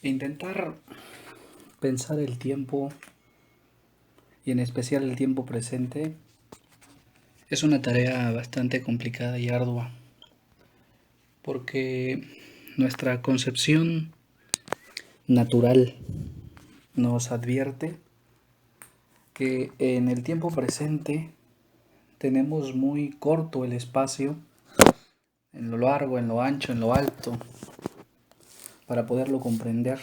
Intentar pensar el tiempo y en especial el tiempo presente es una tarea bastante complicada y ardua porque nuestra concepción natural nos advierte que en el tiempo presente tenemos muy corto el espacio en lo largo, en lo ancho, en lo alto para poderlo comprender.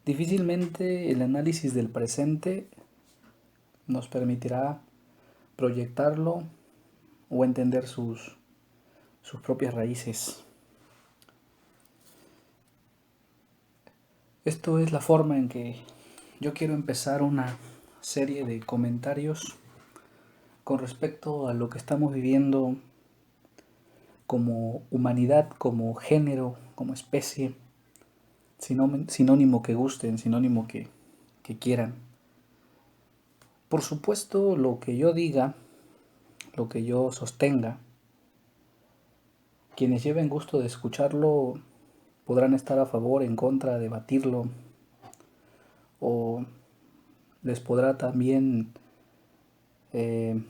Difícilmente el análisis del presente nos permitirá proyectarlo o entender sus propias raíces. Esto es la forma en que yo quiero empezar una serie de comentarios con respecto a lo que estamos viviendo como humanidad, como género, como especie, sinónimo que gusten, sinónimo que quieran. Por supuesto, lo que yo diga, lo que yo sostenga, quienes lleven gusto de escucharlo podrán estar a favor, en contra, debatirlo, o les podrá también eh,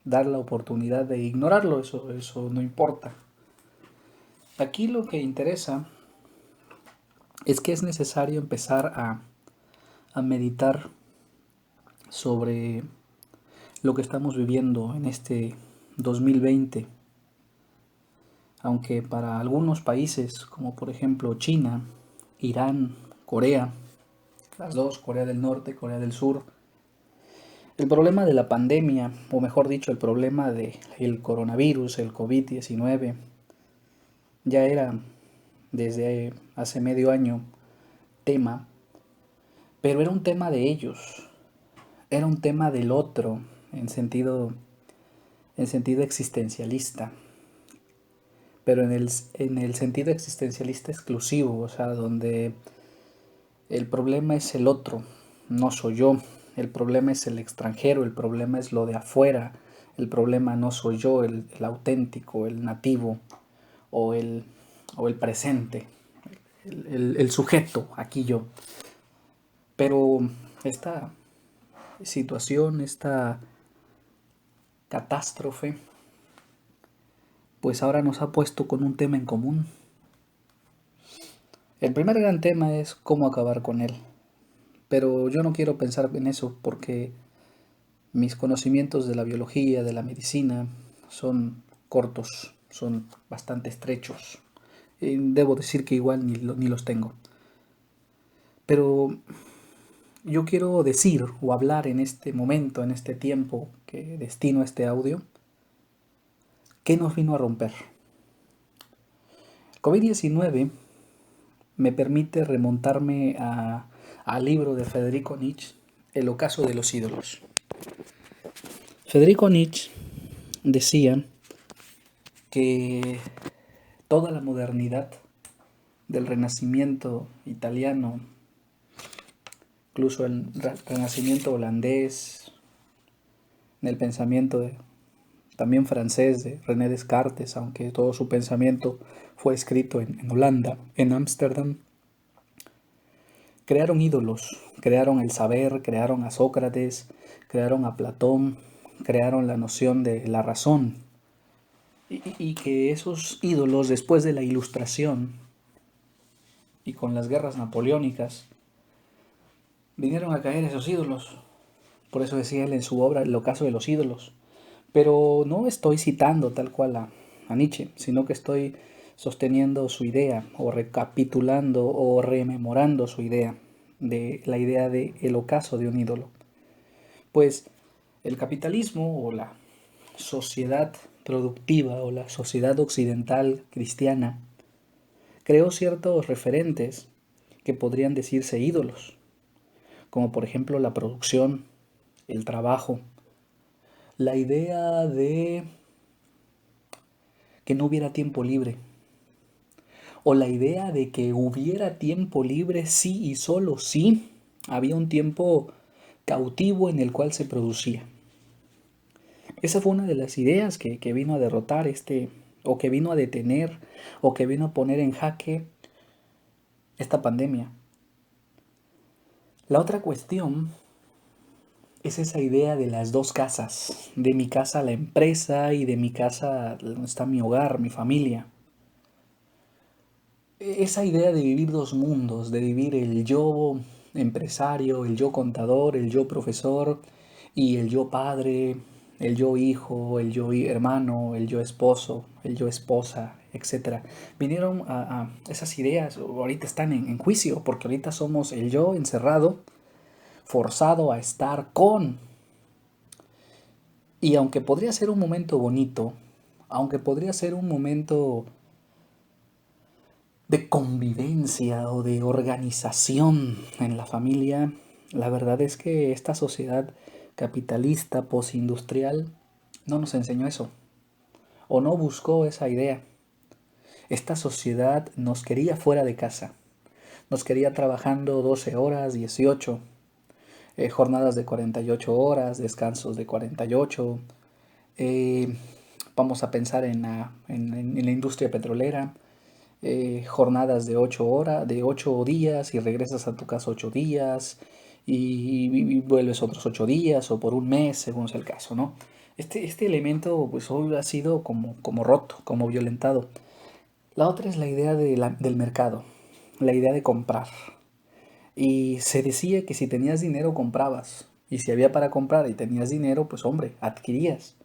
dar la oportunidad de ignorarlo, eso no importa. Aquí lo que interesa es que es necesario empezar a meditar sobre lo que estamos viviendo en este 2020, aunque para algunos países, como por ejemplo China, Irán, Corea, las dos, Corea del Norte, Corea del Sur, el problema de la pandemia, o mejor dicho, el problema del coronavirus, el COVID-19, ya era desde hace medio año tema, pero era un tema de ellos, era un tema del otro en sentido existencialista, pero en el sentido existencialista exclusivo, o sea, donde el problema es el otro, no soy yo, el problema es el extranjero, el problema es lo de afuera, el problema no soy yo, el auténtico, el nativo o o el presente, el sujeto, aquí yo. Pero esta situación, esta catástrofe, pues ahora nos ha puesto con un tema en común. El primer gran tema es cómo acabar con él, pero yo no quiero pensar en eso porque mis conocimientos de la biología, de la medicina, son cortos, son bastante estrechos. Y debo decir que igual ni los tengo. Pero yo quiero decir o hablar en este momento, en este tiempo que destino a este audio, ¿qué nos vino a romper? COVID-19 me permite remontarme al libro de Federico Nietzsche, El ocaso de los ídolos. Federico Nietzsche decía que toda la modernidad del Renacimiento italiano, incluso el Renacimiento holandés, en el pensamiento también francés de René Descartes, aunque todo su pensamiento fue escrito en Holanda, en Ámsterdam, crearon ídolos, crearon el saber, crearon a Sócrates, crearon a Platón, crearon la noción de la razón. Y que esos ídolos, después de la Ilustración y con las guerras napoleónicas, vinieron a caer esos ídolos. Por eso decía él en su obra El ocaso de los ídolos. Pero no estoy citando tal cual a Nietzsche, sino que estoy sosteniendo su idea o recapitulando o rememorando su idea de la idea de el ocaso de un ídolo. Pues el capitalismo o la sociedad productiva o la sociedad occidental cristiana creó ciertos referentes que podrían decirse ídolos, como por ejemplo la producción, el trabajo, la idea de que no hubiera tiempo libre, o la idea de que hubiera tiempo libre sí y solo sí había un tiempo cautivo en el cual se producía. Esa fue una de las ideas que vino a derrotar o que vino a detener, o que vino a poner en jaque esta pandemia. La otra cuestión es esa idea de las dos casas, de mi casa la empresa y de mi casa donde está mi hogar, mi familia. Esa idea de vivir dos mundos, de vivir el yo empresario, el yo contador, el yo profesor y el yo padre, el yo hijo, el yo hermano, el yo esposo, el yo esposa, etcétera. Vinieron esas ideas, ahorita están en juicio, porque ahorita somos el yo encerrado, forzado a estar con. Y aunque podría ser un momento bonito, aunque podría ser un momento de convivencia o de organización en la familia, la verdad es que esta sociedad capitalista, postindustrial, no nos enseñó eso, o no buscó esa idea. Esta sociedad nos quería fuera de casa, nos quería trabajando 12 horas, 18, jornadas de 48 horas, descansos de 48. Eh, Vamos a pensar en la industria petrolera, jornadas de 8 horas, de 8 días y regresas a tu casa 8 días y vuelves otros 8 días o por un mes, según sea el caso, ¿no? Este elemento pues hoy ha sido como roto, como violentado. La otra es la idea del mercado, la idea de comprar. Y se decía que si tenías dinero comprabas. Y si había para comprar y tenías dinero, pues hombre, adquirías.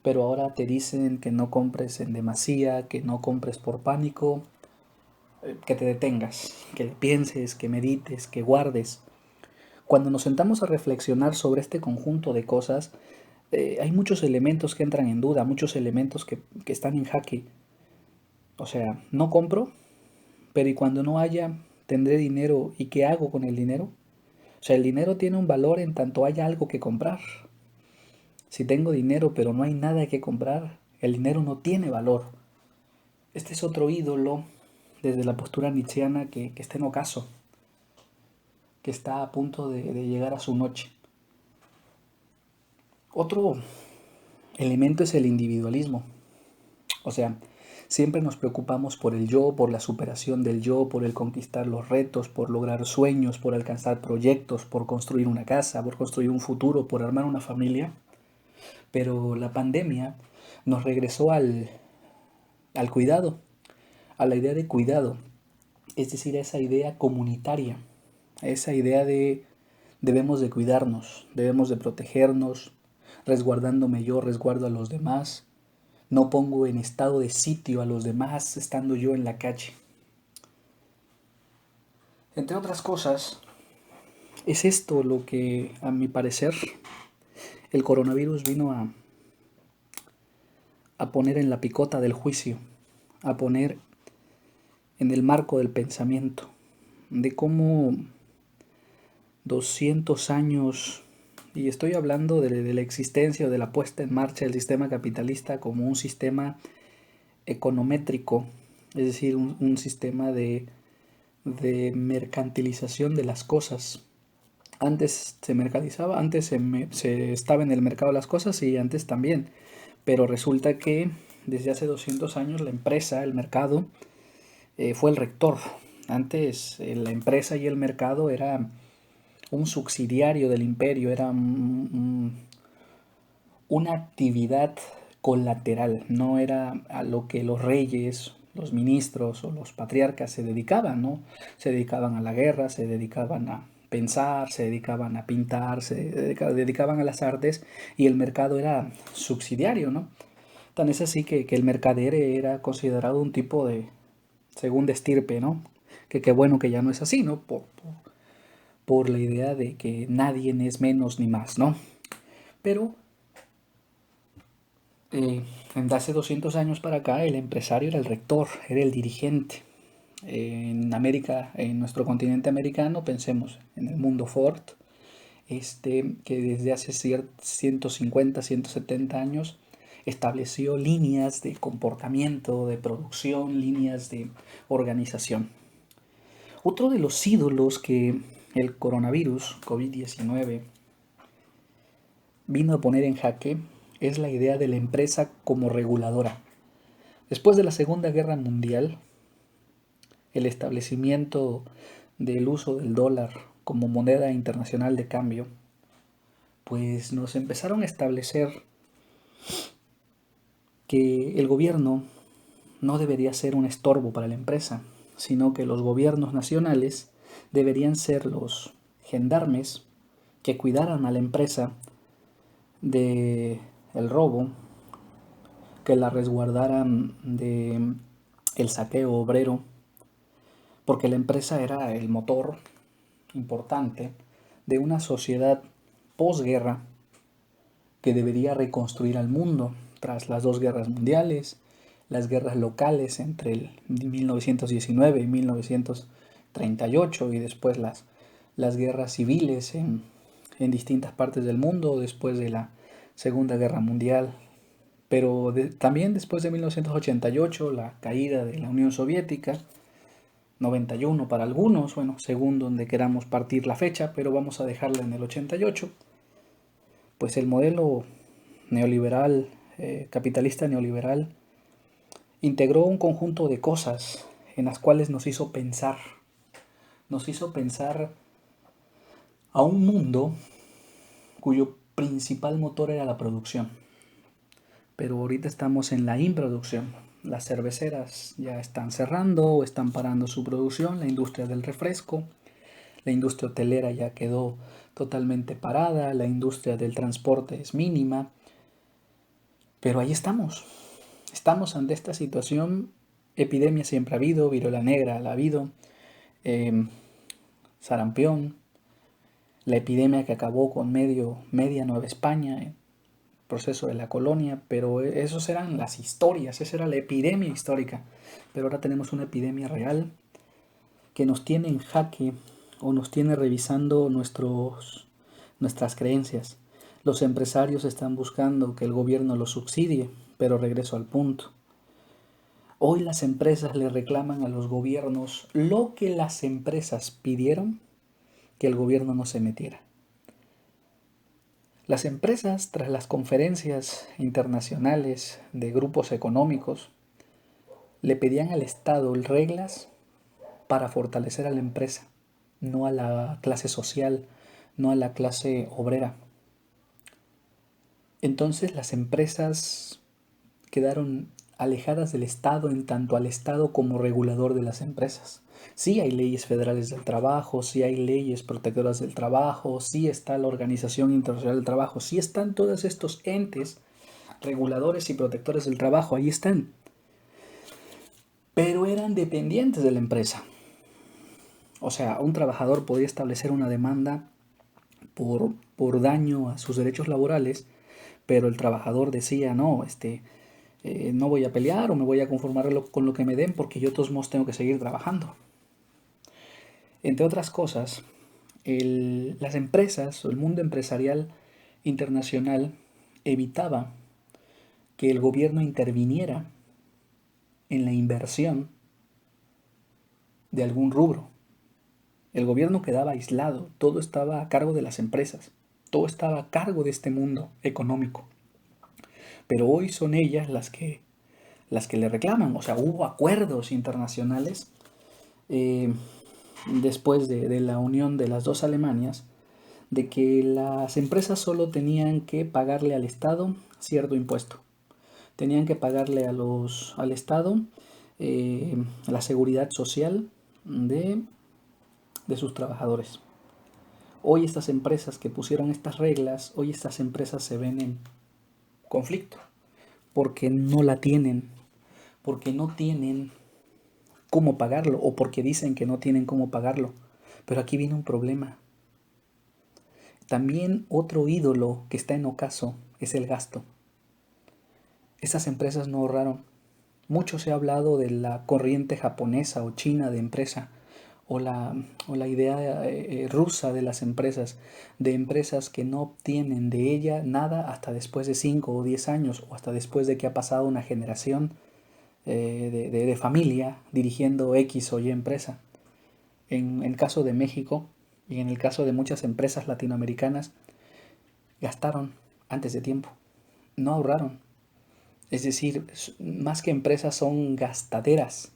Pero ahora te dicen que no compres en demasía, que no compres por pánico, que te detengas, que pienses, que medites, que guardes. Cuando nos sentamos a reflexionar sobre este conjunto de cosas, hay muchos elementos que entran en duda, muchos elementos que están en jaque. O sea, no compro, pero y cuando no haya, tendré dinero, ¿y qué hago con el dinero? O sea, el dinero tiene un valor en tanto haya algo que comprar. Si tengo dinero pero no hay nada que comprar, el dinero no tiene valor. Este es otro ídolo desde la postura nietzscheana que está en ocaso, que está a punto de llegar a su noche. Otro elemento es el individualismo. O sea, siempre nos preocupamos por el yo, por la superación del yo, por el conquistar los retos, por lograr sueños, por alcanzar proyectos, por construir una casa, por construir un futuro, por armar una familia. Pero la pandemia nos regresó al cuidado, a la idea de cuidado, es decir, a esa idea comunitaria, a esa idea de debemos de cuidarnos, debemos de protegernos, resguardándome yo, resguardo a los demás, no pongo en estado de sitio a los demás estando yo en la calle. Entre otras cosas, es esto lo que, a mi parecer, el coronavirus vino a poner en la picota del juicio, a poner en el marco del pensamiento, de cómo 200 años, y estoy hablando de la existencia o de la puesta en marcha del sistema capitalista como un sistema econométrico, es decir, un sistema de mercantilización de las cosas. Antes se mercantilizaba, antes se estaba en el mercado de las cosas y antes también, pero resulta que desde hace 200 años la empresa, el mercado, fue el rector. Antes la empresa y el mercado era un subsidiario del imperio, era una actividad colateral, no era a lo que los reyes, los ministros o los patriarcas se dedicaban, ¿no? Se dedicaban a la guerra, se dedicaban a pensar, se dedicaban a pintar, se dedicaban a las artes y el mercado era subsidiario, ¿no? Tan es así que el mercader era considerado un tipo de segunda estirpe, ¿no? Que qué bueno que ya no es así, ¿no? Por la idea de que nadie es menos ni más, ¿no? Pero eh, hace 200 años para acá el empresario era el rector, era el dirigente. En América, en nuestro continente americano, pensemos en el mundo Ford, que desde hace 150, 170 años estableció líneas de comportamiento, de producción, líneas de organización. Otro de los ídolos que el coronavirus, COVID-19, vino a poner en jaque es la idea de la empresa como reguladora. Después de la Segunda Guerra Mundial, el establecimiento del uso del dólar como moneda internacional de cambio, pues nos empezaron a establecer que el gobierno no debería ser un estorbo para la empresa, sino que los gobiernos nacionales deberían ser los gendarmes que cuidaran a la empresa de el robo, que la resguardaran de el saqueo obrero, porque la empresa era el motor importante de una sociedad posguerra que debería reconstruir al mundo tras las dos guerras mundiales, las guerras locales entre el 1919 y 1938 y después las guerras civiles en distintas partes del mundo después de la Segunda Guerra Mundial. Pero también después de 1988, la caída de la Unión Soviética, 91 para algunos, bueno, según donde queramos partir la fecha, pero vamos a dejarla en el 88, pues el modelo neoliberal, capitalista neoliberal, integró un conjunto de cosas en las cuales nos hizo pensar a un mundo cuyo principal motor era la producción. Pero ahorita estamos en la improducción. Las cerveceras ya están cerrando o están parando su producción, la industria del refresco, la industria hotelera ya quedó totalmente parada, la industria del transporte es mínima, pero ahí estamos. Estamos ante esta situación. Epidemia siempre ha habido, viruela negra la ha habido, eh, sarampión, la epidemia que acabó con media Nueva España, proceso de la colonia, pero esos eran las historias, esa era la epidemia histórica. Pero ahora tenemos una epidemia real que nos tiene en jaque o nos tiene revisando nuestras creencias. Los empresarios están buscando que el gobierno los subsidie, pero regreso al punto. Hoy las empresas le reclaman a los gobiernos lo que las empresas pidieron que el gobierno no se metiera. Las empresas, tras las conferencias internacionales de grupos económicos, le pedían al Estado reglas para fortalecer a la empresa, no a la clase social, no a la clase obrera. Entonces las empresas quedaron alejadas del Estado en tanto al Estado como regulador de las empresas. Sí hay leyes federales del trabajo, sí hay leyes protectoras del trabajo, sí está la Organización Internacional del Trabajo, sí están todos estos entes reguladores y protectores del trabajo, ahí están. Pero eran dependientes de la empresa. O sea, un trabajador podía establecer una demanda por daño a sus derechos laborales, pero el trabajador decía, no, no voy a pelear o me voy a conformar con lo que me den porque yo de todos modos tengo que seguir trabajando. Entre otras cosas, las empresas o el mundo empresarial internacional evitaba que el gobierno interviniera en la inversión de algún rubro. El gobierno quedaba aislado, todo estaba a cargo de las empresas, todo estaba a cargo de este mundo económico. Pero hoy son ellas las que le reclaman, o sea, hubo acuerdos internacionales después de la unión de las dos Alemanias, de que las empresas solo tenían que pagarle al Estado cierto impuesto. Tenían que pagarle al Estado la seguridad social de sus trabajadores. Hoy estas empresas que pusieron estas reglas, hoy estas empresas se ven en conflicto, porque no la tienen, porque no tienen cómo pagarlo o porque dicen que no tienen cómo pagarlo. Pero aquí viene un problema. También otro ídolo que está en ocaso es el gasto. Esas empresas no ahorraron. Mucho se ha hablado de la corriente japonesa o china de empresa o la idea rusa de las empresas, de empresas que no obtienen de ella nada hasta después de 5 o 10 años o hasta después de que ha pasado una generación de familia dirigiendo X o Y empresa. En el caso de México y en el caso de muchas empresas latinoamericanas, gastaron antes de tiempo, no ahorraron. Es decir, más que empresas son gastaderas.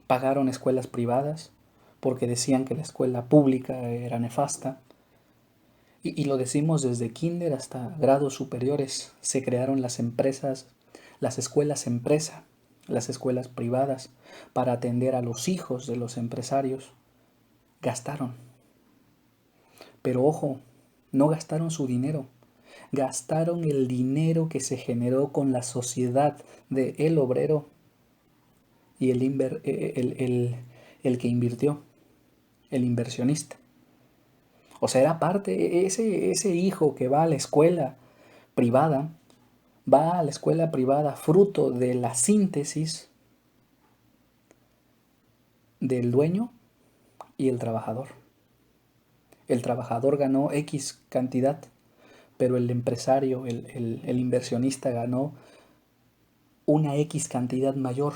pagaron escuelas privadas porque decían que la escuela pública era nefasta. Y lo decimos desde kinder hasta grados superiores. Se crearon las empresas, las escuelas empresa, las escuelas privadas para atender a los hijos de los empresarios. Gastaron. Pero ojo, no gastaron su dinero. Gastaron el dinero que se generó con la sociedad del obrero y el que invirtió, el inversionista. O sea, era parte, ese hijo que va a la escuela privada, fruto de la síntesis del dueño y el trabajador. El trabajador ganó X cantidad, pero el empresario, el inversionista ganó una X cantidad mayor.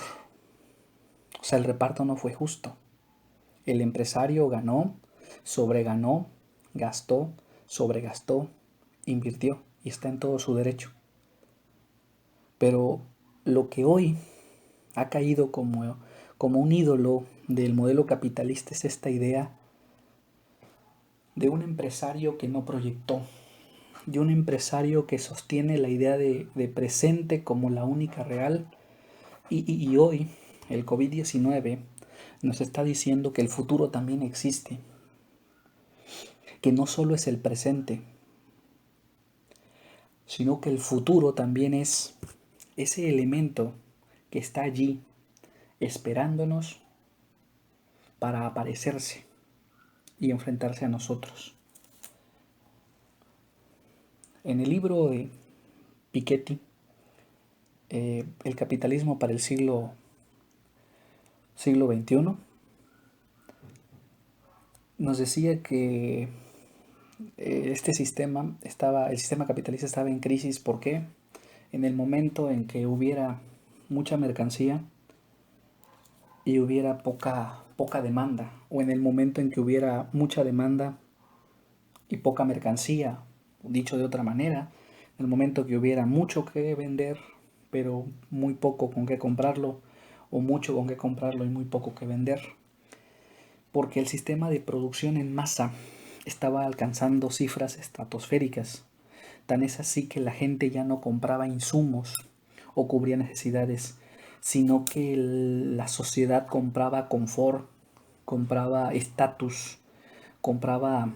O sea, el reparto no fue justo. El empresario ganó, sobreganó, gastó, sobregastó, invirtió y está en todo su derecho. Pero lo que hoy ha caído como un ídolo del modelo capitalista es esta idea de un empresario que no proyectó, de un empresario que sostiene la idea de presente como la única real. Y hoy el COVID-19 nos está diciendo que el futuro también existe, que no solo es el presente, sino que el futuro también es ese elemento que está allí esperándonos para aparecerse y enfrentarse a nosotros. En el libro de Piketty, El capitalismo para el siglo XXI, nos decía que el sistema capitalista estaba en crisis. ¿Por qué? En el momento en que hubiera mucha mercancía y hubiera poca demanda, o en el momento en que hubiera mucha demanda y poca mercancía, dicho de otra manera, en el momento que hubiera mucho que vender, pero muy poco con qué comprarlo, o mucho con qué comprarlo y muy poco que vender, porque el sistema de producción en masa estaba alcanzando cifras estratosféricas. Tan es así que la gente ya no compraba insumos o cubría necesidades, sino que la sociedad compraba confort, compraba estatus, compraba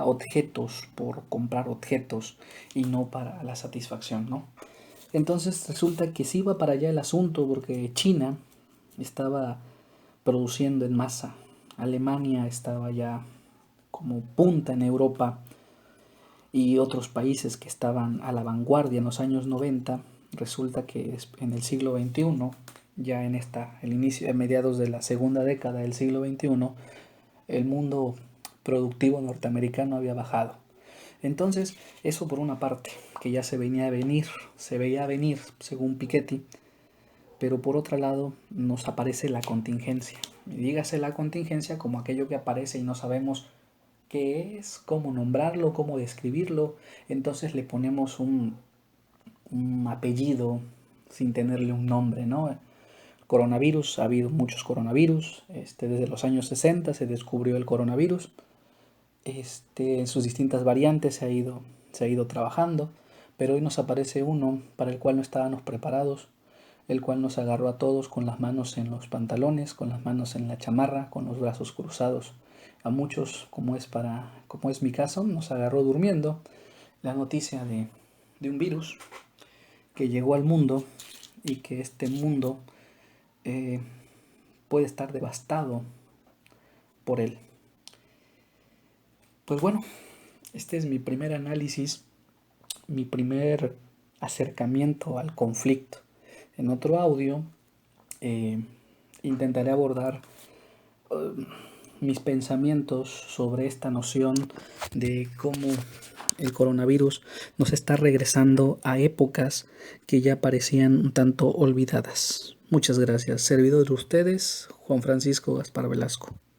objetos por comprar objetos y no para la satisfacción, ¿no? Entonces resulta que sí iba para allá el asunto, porque China estaba produciendo en masa, Alemania estaba ya como punta en Europa, y otros países que estaban a la vanguardia en los años 90. Resulta que en el siglo XXI, ya el inicio, a mediados de la segunda década del siglo XXI, el mundo productivo norteamericano había bajado. Entonces, eso por una parte, que ya se veía venir, según Piketty, pero por otro lado nos aparece la contingencia. Y dígase la contingencia como aquello que aparece y no sabemos qué es, cómo nombrarlo, cómo describirlo. Entonces le ponemos un apellido sin tenerle un nombre, ¿no? Coronavirus, ha habido muchos coronavirus. Desde los años 60 se descubrió el coronavirus. En sus distintas variantes se ha ido trabajando, pero hoy nos aparece uno para el cual no estábamos preparados, el cual nos agarró a todos con las manos en los pantalones, con las manos en la chamarra, con los brazos cruzados. A muchos, como es mi caso, nos agarró durmiendo la noticia de un virus que llegó al mundo y que este mundo puede estar devastado por él. Pues bueno, este es mi primer análisis, mi primer acercamiento al conflicto. En otro audio intentaré abordar mis pensamientos sobre esta noción de cómo el coronavirus nos está regresando a épocas que ya parecían un tanto olvidadas. Muchas gracias. Servidor de ustedes, Juan Francisco Gaspar Velasco.